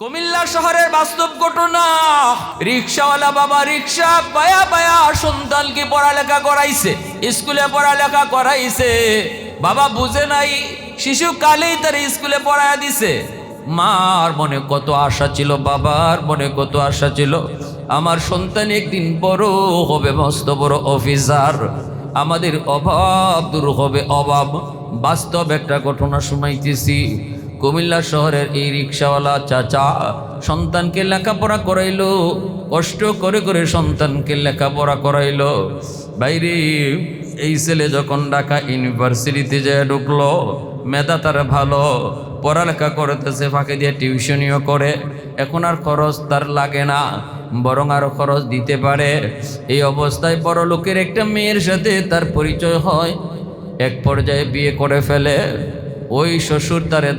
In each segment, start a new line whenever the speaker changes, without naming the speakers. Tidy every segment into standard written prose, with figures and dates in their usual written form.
কুমিল্লা শহরের বাস্তব ঘটনা। রিক্সাওয়ালা বাবা রিক্সা পায়া পায়া সন্তানকে পড়ালেখা করাইছে, স্কুলে পড়ালেখা করাইছে। বাবা বুঝে নাই, শিশু কালেই তার স্কুলে পড়ায়া দিছে। মার মনে কত আশা ছিল, বাবার মনে কত আশা ছিল, আমার সন্তান একদিন বড় হবে, মস্ত বড় অফিসার, আমাদের অভাব দূর হবে অভাব। বাস্তব একটা ঘটনা শুনাইতেছি। কুমিল্লা শহরের এই রিক্সাওয়ালা চাচা সন্তানকে লেখাপড়া করাইলো, কষ্ট করে করে সন্তানকে লেখাপড়া করাইলো। বাইরে এই ছেলে যখন ঢাকা ইউনিভার্সিটিতে যায় ঢুকলো, মেধা তার ভালো, পড়ালেখা করতেছে, ফাঁকে দিয়ে টিউশনিও করে। এখন আর খরচ তার লাগে না, বরং আরও খরচ দিতে পারে। এই অবস্থায় বড় লোকের একটা মেয়ের সাথে তার পরিচয় হয়, এক পর্যায়ে বিয়ে করে ফেলে। ওই শ্বশুর তারে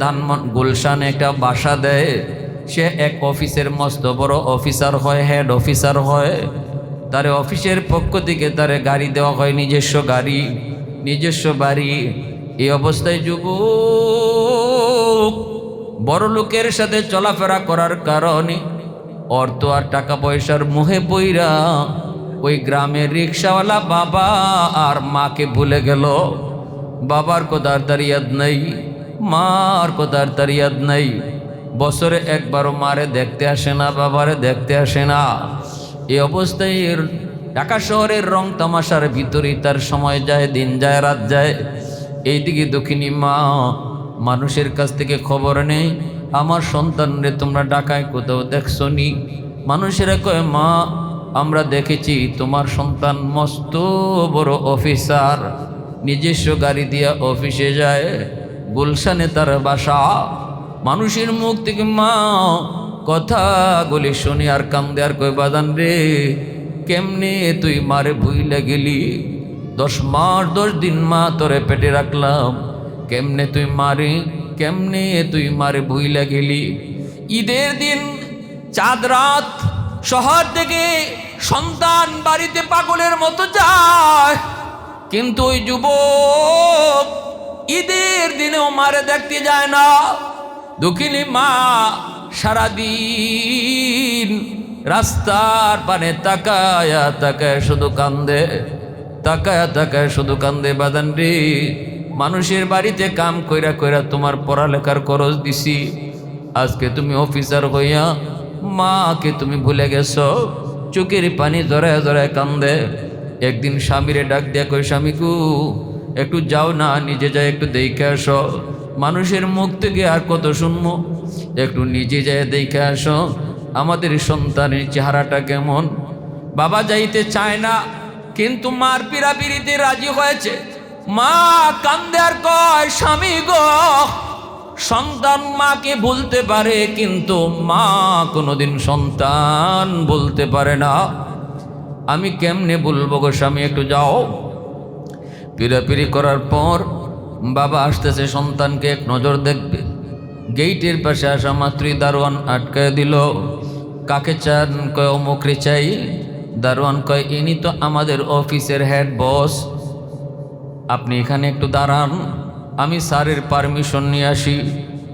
গুলশানে একটা বাসা দেয়। সে এক অফিসের মস্ত বড় অফিসার হয়, হেড অফিসার হয়। তারে অফিসের পক্ষ থেকে তারে গাড়ি দেওয়া হয়, নিজস্ব গাড়ি, নিজস্ব বাড়ি। এই অবস্থায় যুবক বড় লোকের সাথে চলাফেরা করার কারণে অর্থ আর টাকা পয়সার মুহে পইরা ওই গ্রামের রিক্সাওয়ালা বাবা আর মাকে ভুলে গেল। বাবার কোথার তার ইয়াদ নাই, মার কোথার তার ইয়াদ নাই। বছরে একবারও মারে দেখতে আসে না, বাবারে দেখতে আসে না। এই অবস্থায় ঢাকা শহরের রং তামাশার ভিতরেই তার সময় যায়, দিন যায়, রাত যায়। এইদিকে দক্ষিণী মা মানুষের কাছ থেকে খবর নেই, আমার সন্তানরে তোমরা ঢাকায় কোথাও দেখছো নি? মানুষেরা কয়, মা আমরা দেখেছি তোমার সন্তান মস্ত বড় অফিসার, নিজস্ব গাড়ি দিয়া অফিসে যায়, গুলশানে তার বাসা। মানুষের মুখ থেকে মা কথাগুলি শুনি আর কান্দে আর কই, বাদান রে কেমনে তুই মারে ভুইলা গেলি? 10 মাস 10 দিন মা তোরে পেটে রাখলাম, কেমনে তুই মারে ভুইলা গেলি? ঈদের দিন চাঁদ রাত শহর থেকে সন্তান বাড়িতে পাগলের মতো যায়, কিন্তু ওই যুবক ঈদের দিনেও মারে দেখতে যায় না। দুঃখিনী মা সারাদিন রাস্তার পানে তাকায়া তাকায় শুধু কান্দে, তাকায়া তাকায় শুধু কান্দে। বাদান রে মানুষের বাড়িতে কাম কইরা কইরা তোমার পড়ালেখার খরচ দিছি, আজকে তুমি অফিসার হইয়া মাকে তুমি ভুলে গেছো। চোখের পানি জড়ায় জড়ায় কান্দে। একদিন স্বামীরে ডাক দিয়া কই, স্বামী গো একটু যাও না, নিজে যাই একটু দেখে আসো, মানুষের মুখ থেকে আর কত শুনবো, একটু নিজে যাই দেখে আসো আমাদের সন্তানের চেহারাটা কেমন। বাবা যাইতে চায় না, কিন্তু মার পিড়াপিড়িতে রাজি হয়েছে। মা কান্দে আর কয়, স্বামী গো সন্তান মাকে ভুলতে পারে, কিন্তু মা কোনোদিন সন্তান বলতে পারে না। আমি কেমনে বলবো গো স্বামী, একটু যাও। পিড়াপিড়ি করার পর বাবা আসতেছে, সন্তানকে এক নজর দেখবে। গেইটের পাশে আসা মাত্রই দারোয়ান আটকায় দিল। কাকে চান? কয় অমুকরে চাই। দারোয়ান কয়, ইনি তো আমাদের অফিসের হেড বস, আপনি এখানে একটু দাঁড়ান, আমি স্যারের পারমিশন নিয়ে আসি।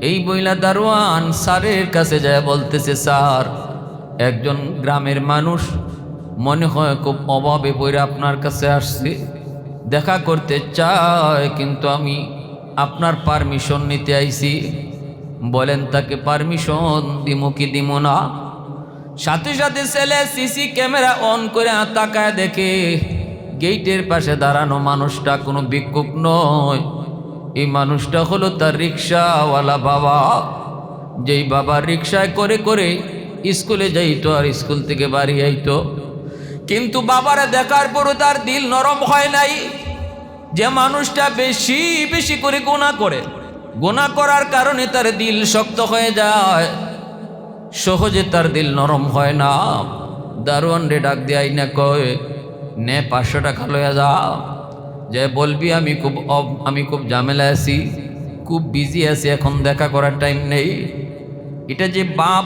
এই বইলা দারোয়ান স্যারের কাছে যায়, বলতেছে, স্যার একজন গ্রামের মানুষ মনে হয় খুব অভাবে পড়ে আপনার কাছে আসছে, দেখা করতে চায়, কিন্তু আমি আপনার পারমিশন নিতে আইছি, বলেন তাকে পারমিশন দিমু কি দিমু না? সাথে সাথে ছেলে সিসি ক্যামেরা অন করে তাকায় দেখে গেইটের পাশে দাঁড়ানো মানুষটা কোনো ভিক্ষুক নয়, এই মানুষটা হলো তার রিক্সাওয়ালা বাবা। যেই বাবা রিক্সায় করে করে স্কুলে যাইতো আর স্কুল থেকে বাড়ি আইতো, কিন্তু বাবারা দেখার পরও তার দিল নরম হয় নাই। যে মানুষটা বেশি বেশি করে গুনাহ করে, গুনাহ করার কারণে তার দিল শক্ত হয়ে যায়, সহজে তার দিল নরম হয় না। দারোয়ান রে ডাক দেয় না, কয় নে 500 টাকা লইয়া যা, যে বলবি আমি খুব ঝামেলায় আছি, খুব বিজি আছি, এখন দেখা করার টাইম নেই। এটা যে বাপ,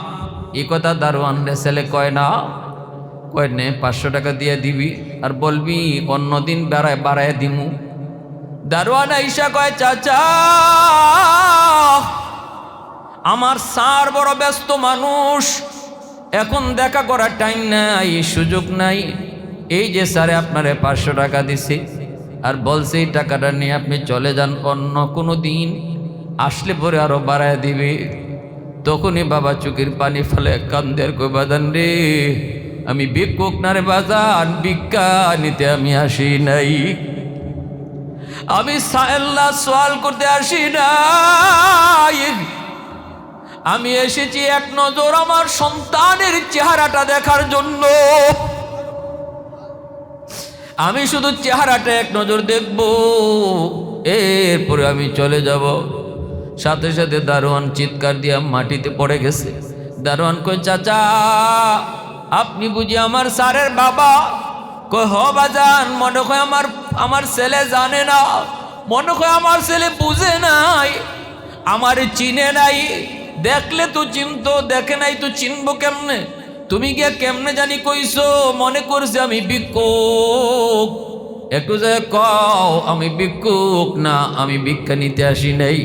এ কথা দারোয়ান রে ছেলে কয় না, কয় নে 500 টাকা দিয়ে দিবি, আর বলবি অন্যদিন বাড়ায় দিমু। দারোয়ান আইসা কয়, চাচা আমার স্যার বড় ব্যস্ত মানুষ, এখন দেখা করার টাইম নাই, সুযোগ নাই। এই যে স্যারে আপনারে 500 টাকা দিছি আর বলছে এই টাকাটা নিয়ে আপনি চলে যান, অন্য কোনো দিন আসলে পরে আরো বাড়ায় দিবে। তখনই বাবা চোখের পানি ফেলে কান্দে আর কই, বাজান রে আমি ভিক্ষুক না রে বাজান, ভিক্ষা নিতে আমি আসি নাই, আমি আল্লাহ সওয়াল করতে আসি নাই, আমি এসেছি এক নজর আমার সন্তানের চেহারাটা দেখার জন্য। আমি শুধু চেহারাটা এক নজর দেখব, এরপরে আমি চলে যাব। সাথে সাথে দারোয়ান চিৎকার দিয়ে মাটিতে পড়ে গেছে। দারোয়ান কই, চাচা আপনি বুঝি আমার স্যারের বাবা? কই, হ বাজান, মনে হয় আমার ছেলে জানে না, মনে হয় আমার ছেলে বুঝে নাই, আমার চিনে নাই, দেখলে তো চিনতো, দেখে নাই তো চিনবো কেমনে? তুমি গিয়া কেমনে জানি কইছো, মনে করছে আমি ভিক্ষুক, একটু যায় কও আমি ভিক্ষুক না, আমি ভিক্ষা নিতে আসি নাই।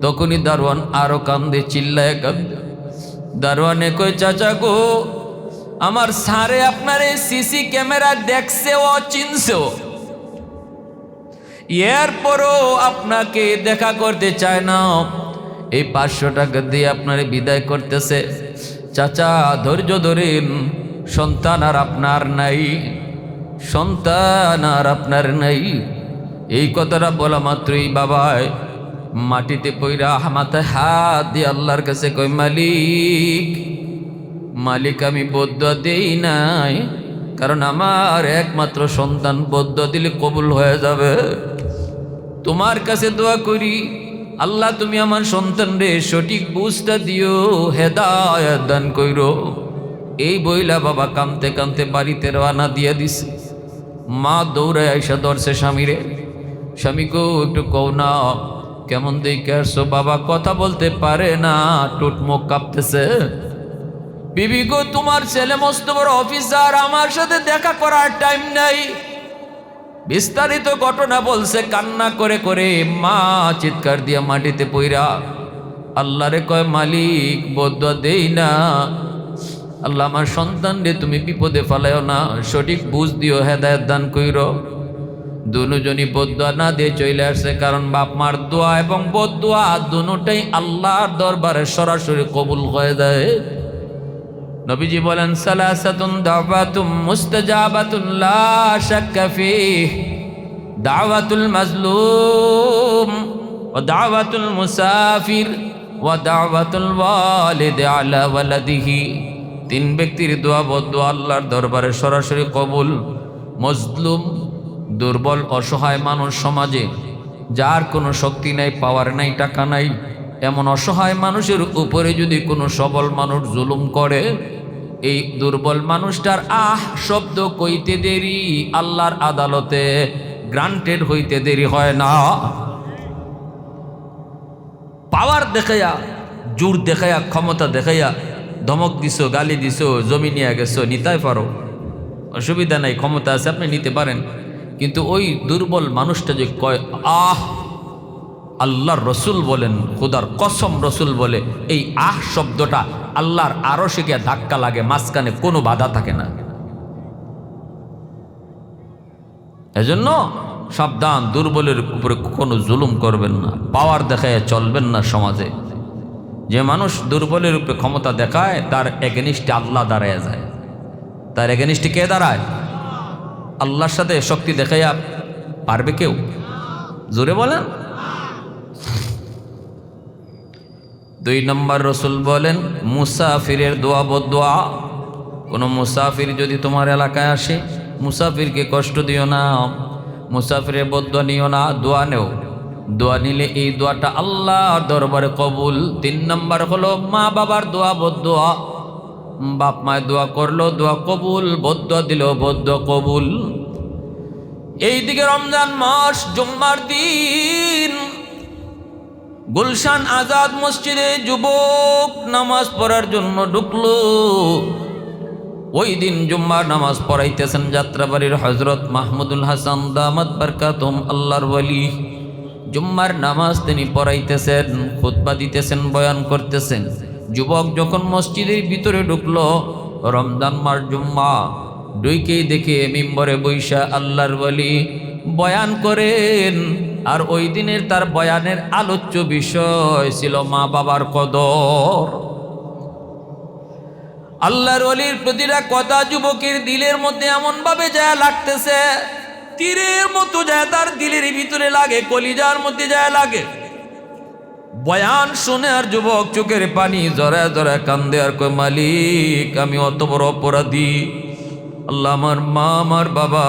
তখনই দারোয়ান আরো কান্দে, চিল্লায় কান্দে। দারোয়ানে কই, চাচা গো আমার স্যারে আপনার এই সিসি ক্যামেরা দেখছে ও চিনছেও, এরপরও আপনাকে দেখা করতে চায় না, এই 500 টাকা দিয়ে আপনারে বিদায় করতেছে। চাচা ধৈর্য ধরেন, সন্তান আর আপনার নাই, সন্তান আর আপনার নাই। এই কথাটা বলা মাত্রই বাবায় মাটিতে পইরা মাথায় হাত দিয়ে আল্লাহর কাছে কই, মালিক মালিক আমি বদদুয়া দেই নাই, কারণ আমার একমাত্র সন্তান, বদদুয়া দিলে কবুল হয়ে যাবে। তোমার কাছে দোয়া করি, আল্লাহ তুমি আমার সন্তান রে সঠিক বুঝটা দিও, হেদায়েত দান কইরো। এই বইলা বাবা কানতে কানতে বাড়িতে রওনা দিয়ে দিছে। মা দৌড়ে আইসা ধরছে স্বামীরে, স্বামী গো একটু কও না কেমন দেখে আসছো? বাবা কথা বলতে পারে না, টুট মুখ কাঁপতেছে। বিবি গো তোমার ছেলে মস্ত বড় অফিসার, আমার সাথে দেখা করার টাইম নাই। বিস্তারিত ঘটনা বলছে কান্না করে করে। মা চিৎকার দিয়া মাটিতে পইরা আল্লাহরে কয়, মালিক বদদুয়া দেই না, আল্লাহ আমার সন্তান রে তুমি বিপদে ফেলায়ও না, সঠিক বুঝ দিও, হেদায়েত দান কইরো। দুজনই বদদুয়া না দিয়ে চলে আসছে, কারণ বাপ মার দোয়া এবং বদদুয়া দুটোই আল্লাহর দরবারে সরাসরি কবুল হয়ে যায়। নবীজি বলেন, সালাসাতুন দাওয়াতুম মুস্তাজাবাতুন লা শাক্কা ফিহ, দাওয়াতুল মাজলুম ওয়া দাওয়াতুল মুসাফির ওয়া দাওয়াতুল ওয়ালিদ আলা ওয়ালাদিহি। 3 ব্যক্তির দোয়া বদদুয়া আল্লাহর দরবারে সরাসরি কবুল। মজলুম, দুর্বল অসহায় মানুষ, সমাজে যার কোনো শক্তি নাই, পাওয়ার নাই, টাকা নাই, এমন অসহায় মানুষের উপরে যদি কোনো সবল মানুষ জুলুম করে, এই দুর্বল মানুষটার আহ শব্দ কইতে দেরি আল্লাহর আদালতে গ্রান্টেড হইতে দেরি হয় না। পাওয়ার দেখাইয়া, জোর দেখাইয়া, ক্ষমতা দেখাইয়া ধমক দিছো, গালি দিছো, জমি নিয়ে গেছো, নিতাই পারো, অসুবিধা নাই, ক্ষমতা আছে আপনি নিতে পারেন। কিন্তু ওই দুর্বল মানুষটা যে কয় আহ, আল্লাহর রসুল বলেন, খুদার কসম রসুল বলে, এই আহ শব্দটা আল্লাহর আরশে গিয়ে ধাক্কা লাগে, মাঝখানে কোনো বাধা থাকে না। এজন্য সাবধান, দুর্বলের উপরে কোনো জুলুম করবেন না, পাওয়ার দেখায় চলবেন না সমাজে। যে মানুষ দুর্বলের উপরে ক্ষমতা দেখায় তার এগেনিস্টে আল্লাহ দাঁড়ায় যায়। তার এগেনিস্টে কে দাঁড়ায়? আল্লাহর সাথে শক্তি দেখাইয়া পারবে কেউ? জোরে বলেন। 2 নম্বর রসুল বলেন, মুসাফিরের দোয়া বদদুয়া। কোনো মুসাফির যদি তোমার এলাকায় আসে, মুসাফিরকে কষ্ট দিও না, মুসাফিরের বদদুয়া নিও না, দোয়া নেও। দোয়া নিলে এই দোয়াটা আল্লাহর দরবারে কবুল। 3 নম্বর হলো মা বাবার দোয়া বদদুয়া। বাপ মায় দোয়া করলো, দোয়া কবুল, বদদুয়া দিল, বদদুয়া কবুল। এইদিকে রমজান মাস, জুম্মার দিন, গুলশান আজাদ মসজিদে যুবক নামাজ পড়ার জন্য ঢুকলো। ওই দিন জুম্মার নামাজ পড়াইতেছেন যাত্রাবাড়ির হযরত মাহমুদুল হাসান দামাত বারকাতুহুম আল্লাহর ওয়ালি। জুম্মার নামাজ তিনি পড়াইতেছেন, খুতবা দিতেছেন, বয়ান করতেছেন। যুবক যখন মসজিদের ভিতরে ঢুকলো, রমজান মাস জুম্মা, ঢুকেই দেখে মিম্বরে বৈশা আল্লাহর ওয়ালি বয়ান করেন। আর ওই দিনের তার বয়ানের আলোচ্য বিষয় ছিল মা বাবার কদর। আল্লাহর ওয়ালির প্রতিটা কথা যুবকের দিলের মধ্যে এমন ভাবে যায় লাগতেছে, তীরের মতো যায় তার দিলের ভিতরে লাগে, কলিজার মধ্যে যায় লাগে। বয়ান শুনে আর যুবক চোখের পানি জড়ায় জড়ায় কান্দে আর কয়, মালিক আমি অত বড় অপরাধী। আল্লাহ আমার মা আমার বাবা,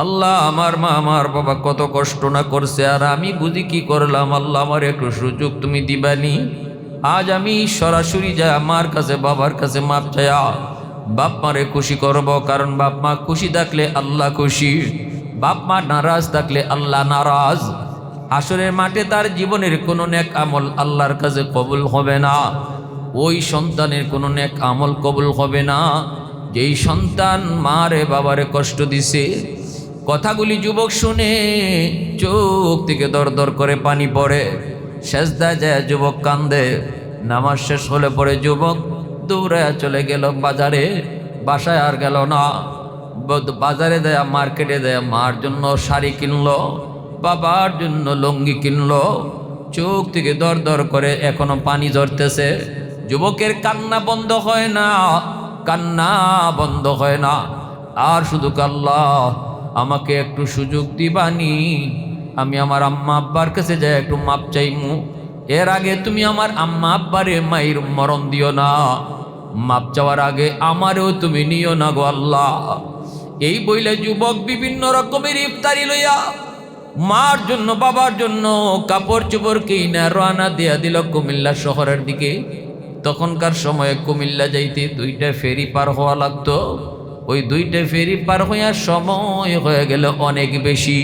আল্লাহ আমার মা আমার বাবা কত কষ্ট না করছে, আর আমি বুঝি কি করলাম। আল্লাহ আমার একটু সুযোগ তুমি দিবানি। আজ আমি সরাসরি যাই আমার কাছে, বাবার কাছে মাপ চায়া বাপ মারে খুশি করব, কারণ বাপ মা খুশি থাকলে আল্লাহ খুশি, বাপ মা নারাজ থাকলে আল্লাহ নারাজ। হাসরের মাঠে তার জীবনের কোনো নেক আমল আল্লাহর কাছে কবুল হবে না, ওই সন্তানের কোনো নেক আমল কবুল হবে না যেই সন্তান মারে বাবারে কষ্ট দিছে। কথাগুলি যুবক শুনে চোখ থেকে দর দর করে পানি পড়ে, সেজদায় যায় যুবক কান্দে। নামাজ শেষ হলে পরে যুবক দৌড়ায় চলে গেল বাজারে, বাসায় আর গেল না। বাজারে দেয়া, মার্কেটে দেয়া, মার জন্য শাড়ি কিনলো, বাবার জন্য লুঙ্গি কিনলো। চোখ থেকে দর দর করে এখনো পানি ঝরতেছে। যুবকের কান্না বন্ধ হয় না, কান্না বন্ধ হয় না। আর শুধু আল্লাহ আমাকে একটু সুযোগ দিবানি, আমি আমার আম্মা আব্বার কাছে যাই একটু মাপ চাইমু। এর আগে তুমি আমার আম্মা আব্বারে মায়ের মরণ দিও না, মাপ চাওয়ার আগে আমারও তুমি নিও না গো আল্লাহ। এই বইলে যুবক বিভিন্ন রকমের ইফতারি লইয়া মার জন্য বাবার জন্য কাপড় চোপড় কিনা রওনা দিয়া দিল কুমিল্লা শহরের দিকে। তখনকার সময়ে কুমিল্লা যাইতে 2টা ফেরি পার হওয়া লাগতো। ওই 2টা ফেরি পার হইয়ার সময় হয়ে গেল অনেক বেশি।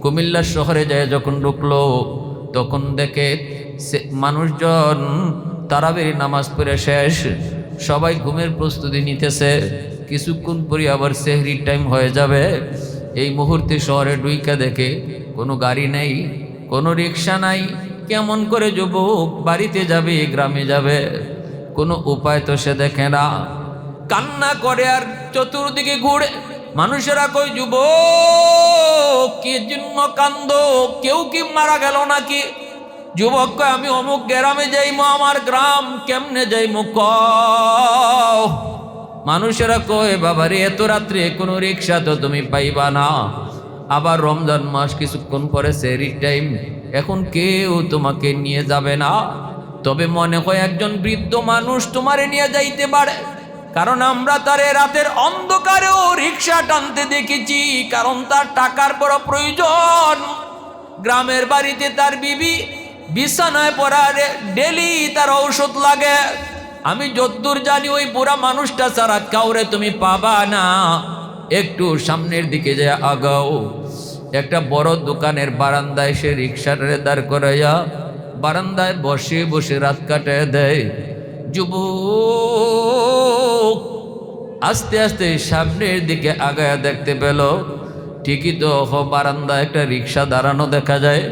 কুমিল্লা শহরে যায় যখন ঢুকলো, তখন দেখে মানুষজন তারাবির নামাজ পড়ে শেষ, সবাই ঘুমের প্রস্তুতি নিতেছে। কিছুক্ষণ পরে আবার সেহরির টাইম হয়ে যাবে। এই মুহূর্তে শহরে ঢুইকা দেখে কোনো গাড়ি নেই, কোনো রিক্সা নাই। কেমন করে যুবক বাড়িতে যাবে, গ্রামে যাবে, কোনো উপায় তো সে দেখে না। কান্না করে আর চতুর্দিকে ঘুরে। মানুষেরা কই, যুবক কি জন্য কান্দো, কেউ কি মারা গেল নাকি? যুবক কয়, আমি অমুক গ্রামে যাইমু, আমার গ্রাম কেমনে যাইমু কও। মানুষেরা কয়, বাবারে এত রাত্রে কোনো রিক্সা তো তুমি পাইবা না, আবার রমজান মাস, কিছুক্ষণ পরে সেহরির টাইম, এখন কেউ তোমাকে নিয়ে যাবে না। তবে মনে হয় একজন বৃদ্ধ মানুষ তোমারে নিয়ে যাইতে পারে, কারণ আমরা তারে রাতের অন্ধকারেও রিক্সা টানতে দেখেছি, কারণ তার টাকার বড় প্রয়োজন। গ্রামের বাড়িতে তার বিবি বিছানায় পড়ার ডেলি তার ঔষধ লাগে। আমি যতদূর জানি ওই বুড়া মানুষটা ছাড়া কাউরে তুমি পাবা না। একটু সামনের দিকে যায় আগাও, একটা বড় দোকানের বারান্দায় সে রিক্সাটারে দাঁড় করাইয়া বারান্দায় বসে বসে রাত কাটায় দেয়। যুবক আস্তে আস্তে সামনের দিকে আগায়া দেখতে পেল, ঠিকই তো বারান্দায় একটা রিক্সা দাঁড়ানো দেখা যায়,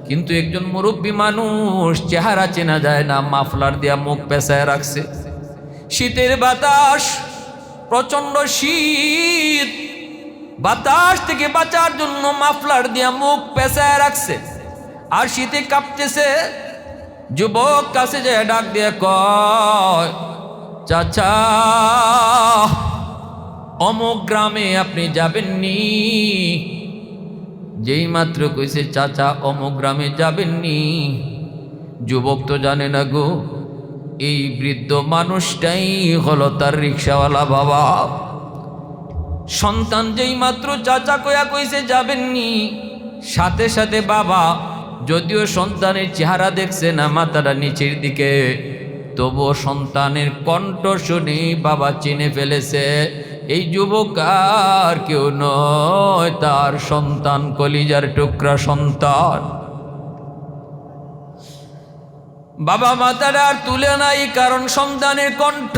কিন্তু একজন মুরব্বী মানুষ, চেহারা চেনা যায় না, মাফলার দিয়া মুখ পেঁচায় রাখছে। শীতের বাতাস, প্রচন্ড শীত, বাতাস থেকে বাঁচার জন্য মাফলার দিয়া মুখ পেঁচায় রাখছে, আর শীতে কাঁপতেছে। যুবক কাছে যায় ডাক দিয়ে কয়, চাচা অমুক গ্রামে আপনি যাবেননি? যেই মাত্র কইছে চাচা অমুক গ্রামে যাবেননি, যুবক তো জানে না গো, এই বৃদ্ধ মানুষটাই হলো তার রিক্সাওয়ালা বাবা। সন্তান যেই মাত্র চাচা কয়া কইছে যাবেননি, সাথে সাথে বাবা, যদিও সন্তানের চেহারা দেখছে না, মাথাটা নিচের দিকে, তবুও সন্তানের কণ্ঠ শুনে বাবা চিনে ফেলেছে এই যুবক আর কেউ নয়, তার সন্তান, কলিজার টুকরা সন্তান। বাবা মাথাটা আর তুলে নাই, কারণ সন্তানের কণ্ঠ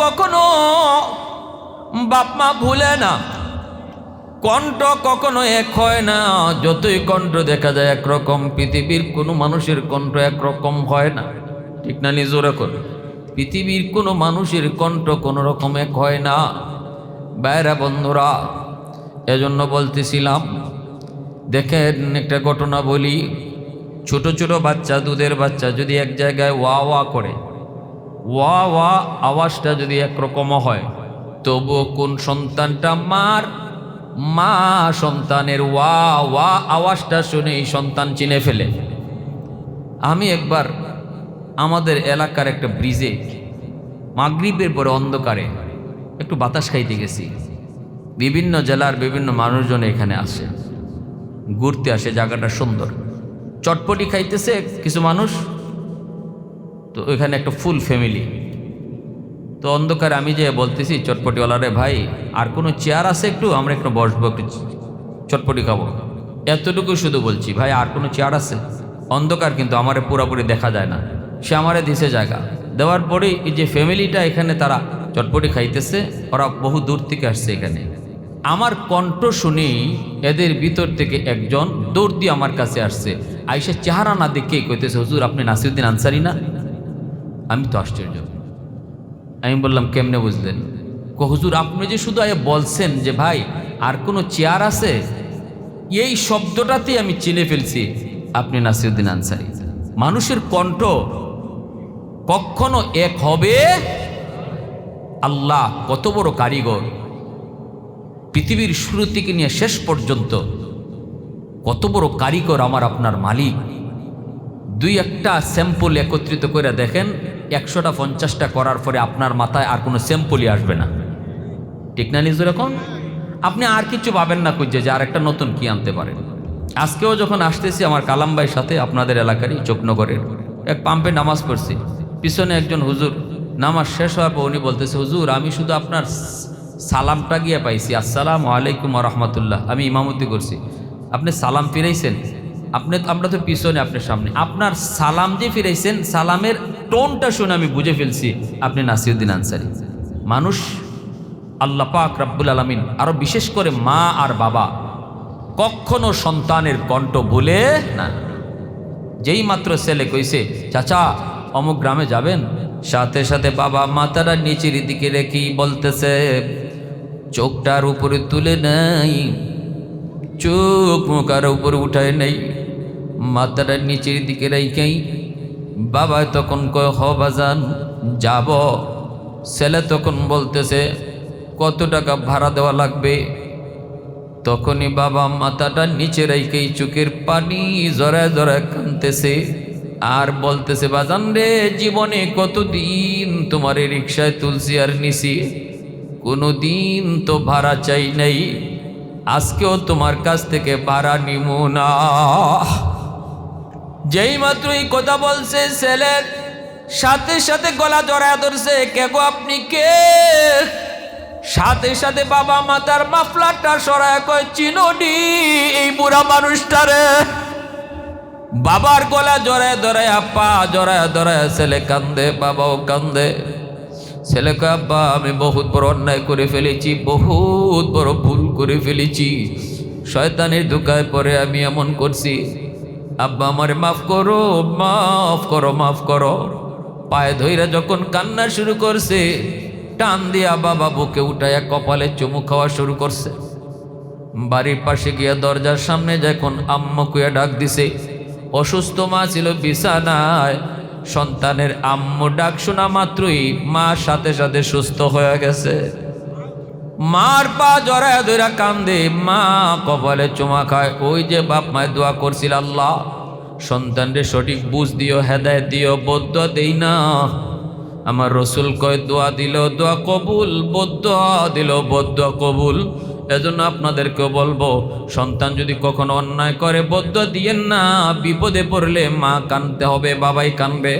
কখনো বাপ মা ভুলে না। কণ্ঠ কখনো এক হয় না। যতই কণ্ঠ দেখা যায় একরকম, পৃথিবীর কোনো মানুষের কণ্ঠ একরকম হয় না, ঠিক না? নিজরে করে পৃথিবীর কোনো মানুষের কণ্ঠ কোনো রকম এক হয় না। বাইরা বন্ধুরা, এজন্য বলতেছিলাম, দেখেন একটা ঘটনা বলি। ছোট ছোট বাচ্চা, দুধের বাচ্চা যদি এক জায়গায় ওয়া ওয়া করে, ওয়া ওয়া আওয়াজটা যদি একরকম হয়, তবুও কোন সন্তানটা মা সন্তানের ওয়া ওয়া আওয়াজটা শুনে এই সন্তান চিনে ফেলে। আমি একবার আমাদের এলাকার একটা ব্রিজে মাগরিবের পরে অন্ধকারে একটু বাতাস খাইতে গেছি। বিভিন্ন জেলার বিভিন্ন মানুষজন এখানে আসে, ঘুরতে আসে, জায়গাটা সুন্দর। চটপটি খাইতেছে কিছু মানুষ, তো ওইখানে একটা ফুল ফ্যামিলি। তো অন্ধকারে আমি যে বলতেছি চটপটিওয়ালারে, ভাই আর কোনো চেয়ার আছে একটু, আমরা একটু বসবো, একটু চটপটি খাবো, এতটুকু শুধু বলছি। ভাই আর কোনো চেয়ার আছে? অন্ধকার কিন্তু আমারে পুরোপুরি দেখা যায় না। সে আমারে দিছে জায়গা, দেওয়ার পরে এই যে ফ্যামিলিটা এখানে তারা চটপটি খাইতেছে, ওরা বহু দূর থেকে আসছে এখানে। আমার কণ্ঠ শুনেই এদের ভিতর থেকে একজন দৌড় দিয়ে আমার কাছে আসছে, আইসা চেহারা না দেখেই কইতেছে, হুজুর আপনি নাসিরউদ্দিন আনসারী না? আমি তো আশ্চর্য। আমি বললাম, কেমনে বুঝলেন? হুজুর আপনি যে শুধু আগে বলছেন যে ভাই আর কোনো চেয়ার আছে, এই শব্দটাতেই আমি চিনে ফেলছি আপনি নাসিরউদ্দিন আনসারী। মানুষের কণ্ঠ কখনো এক হবে? আল্লাহ কত বড় কারিগর! পৃথিবীর শুরু থেকে নিয়ে শেষ পর্যন্ত কত বড় কারিগর আমার আপনার মালিক। দুই একটা স্যাম্পল একত্রিত করে দেখেন, 100টা 50টা করার পরে আপনার মাথায় আর কোনো স্যাম্পলই আসবে না, ঠিক না? নিজের এখন আপনি আর কিছু পাবেন না খুঁজে যে আর একটা নতুন কি আনতে পারেন। আজকেও যখন আসতেছি আমার কালাম ভাইয়ের সাথে, আপনাদের এলাকারই চোখনগরের এক পাম্পে নামাজ পড়ছি, পিছনে একজন হুজুর নামাজ শেষ হওয়ার পর উনি বলতেছে, হুজুর আমি শুধু আপনার সালামটা গিয়ে পাইছি, আসসালামু আলাইকুম রহমতুল্লাহ, আমি ইমামতি করছি, আপনি সালাম ফিরাইছেন? আমরা তো পিছনে, আপনার সামনে, আপনার সালাম যে ফিরাইছেন, সালামের টোনটা শুনে আমি বুঝে ফেলছি আপনি নাসিরউদ্দিন আনসারী। মানুষ, আল্লাহ পাক রব্বুল আলামিন, আরো বিশেষ করে মা আর বাবা কখনো সন্তানের কণ্ঠ ভুলে না। যেই মাত্র ছেলে কইছে, চাচা অমুক গ্রামে যাবেন, সাথে সাথে বাবা মাথাটা নিচের দিকে রেখেই বলতেছে, চোখটার উপরে তুলে নেই, চোখ মুখার উপরে উঠায় নেই, মাথাটা নিচের দিকে রেখেই বাবা তখন কয়, হ বাজান যাব। ছেলে তখন বলতেছে, কত টাকা ভাড়া দেওয়া লাগবে? তখনই বাবা মাথাটা নিচে রেখেই চোখের পানি জড়ায় জড়ায় কাঁদতেছে আর বলতেছে, বাজান রে, জীবনে কতদিন তোমার এই রিক্সায় তুলসি আর নিছি, কোনো দিন তো ভাড়া চাই নাই, আজকেও তোমার কাছ থেকে ভাড়া নিব না। যেই মাত্র এই কথা বলছে, ছেলের সাথে সাথে গলা জড়ায় ধরছে, কে গো আপনি কে? সাথে সাথে বাবা মাতার মাফলারটা সরায় কয়, চিনোনি এই বুড়া মানুষটারে? বাবার গলা জড়ায় ধরায়, পা জড়ায় ধরায় ছেলে কান্দে, বাবাও কান্দে। ছেলে কয়, আব্বা আমি বহুত বড় অন্যায় করে ফেলেছি, বহুত বড় ভুল করে ফেলেছি, শয়তানের ধোঁকায় পড়ে আমি এমন করছি, আব্বা আমারে মাফ করো, মাফ করো, মাফ করো। পায়ে ধইরা যখন কান্না শুরু করছে, টান দিয়া বাবা বুকে উঠাইয়া কপালে চুমু খাওয়া শুরু করছে। বাড়ির পাশে গিয়া দরজার সামনে যখন আম্মা কুয়া ডাক দিছে, অসুস্থ মা ছিল বিছানায়, সন্তানের আম্মু ডাক শোনা মাত্রই মা সাথে সাথে সুস্থ হয়ে গেছে। মার পা জড়ায় ধইরা কান্দে, মা কপালে চুমা খায়। ওই যে বাপ মায়ের দোয়া করছিল, আল্লাহ সন্তানরে সঠিক বুঝ দিও, হেদায়েত দিও, বদুয়া দেই না। আমার রসুল কয়, দোয়া দিল দোয়া কবুল, বদুয়া দিল বদুয়া কবুল। এজন্য আপনাদেরকেও বলবো, সন্তান যদি কখনো অন্যায় করে বদুয়া দিয়েন না, বিপদে পড়লে মা কানতে হবে, বাবাই কানবে।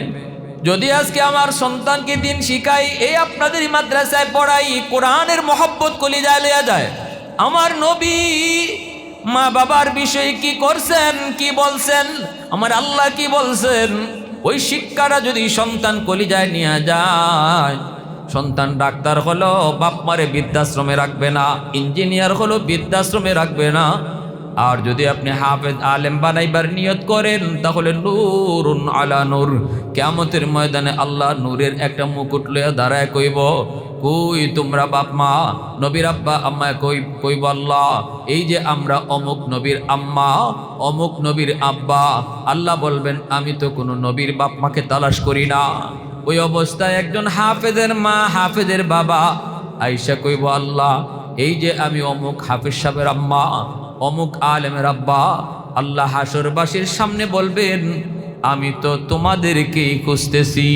যদি আজকে আমার সন্তানকে দিন শিখাই, এই আপনাদের মাদ্রাসায় পড়াই, কোরআনের মহব্বত কলিজায় লইয়া যায়। আমার নবী মা বাবার বিষয়ে কি করছেন, কি বলছেন, আমার আল্লাহ কি বলছেন, ওই শিক্ষাটা যদি সন্তান কলিজায় নিয়ে যায়, সন্তান ডাক্তার হলো বাপ মারে বৃদ্ধাশ্রমে রাখবে না, ইঞ্জিনিয়ার হলো বৃদ্ধাশ্রমে রাখবে না। আর যদি আপনি হাফেজ আলেম বানাইবার নিয়ত করেন তাহলে নূরুন আলা নূর, কিয়ামতের ময়দানে আল্লাহ নূরের একটা মুকুট লইয়া দাঁড়ায় কইব, কই তোমরা বাপ মা নবীর আব্বা আম্মায় কইব আল্লাহ এই যে আমরা অমুক নবীর আম্মা অমুক নবীর আব্বা। আল্লাহ বলবেন আমি তো কোনো নবীর বাপ মাকে তালাশ করি না। ওই অবস্থায় একজন হাফেজের মা হাফেজের বাবা আইসা কইব আল্লাহ এই যে আমি অমুক হাফেজ সাহেবের আম্মা অমুক আলেমের আব্বা। আল্লাহ হাসরবাসীর সামনে বলবেন আমি তো তোমাদেরকেই খুঁজতেছি।